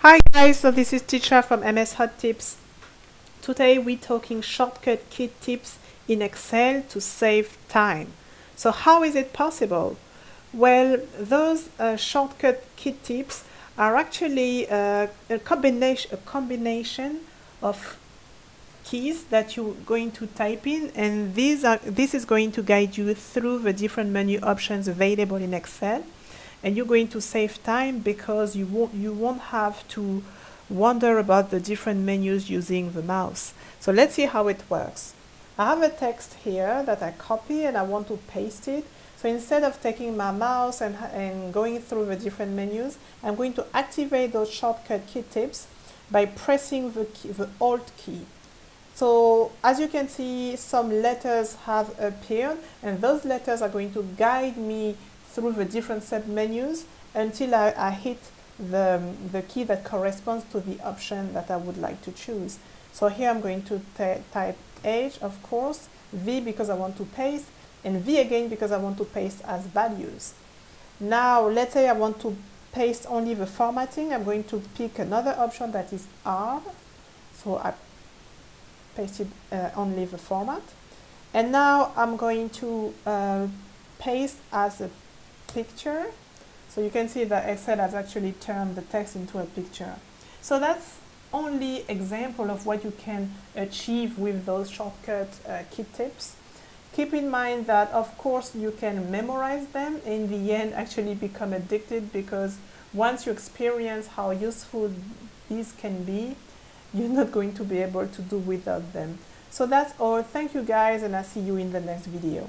Hi guys, so this is Teacher from MS Hot Tips. Today we're talking shortcut key tips in Excel to save time. So how is it possible? Well, those shortcut key tips are actually a combination of keys that you're going to type in, and this is going to guide you through the different menu options available in Excel, and you're going to save time because you won't have to wonder about the different menus using the mouse. So let's see how it works. I have a text here that I copy and I want to paste it. So instead of taking my mouse and going through the different menus, I'm going to activate those shortcut key tips by pressing the Alt key. So as you can see, some letters have appeared, and those letters are going to guide me through the different sub-menus until I hit the key that corresponds to the option that I would like to choose. So here I'm going to type H, of course, V because I want to paste, and V again because I want to paste as values. Now let's say I want to paste only the formatting. I'm going to pick another option that is R. So I pasted only the format. And now I'm going to paste as a picture. So you can see that Excel has actually turned the text into a picture. So that's only example of what you can achieve with those shortcut key tips. Keep in mind that of course you can memorize them, in the end actually become addicted, because once you experience how useful these can be, you're not going to be able to do without them. So that's all. Thank you guys, and I'll see you in the next video.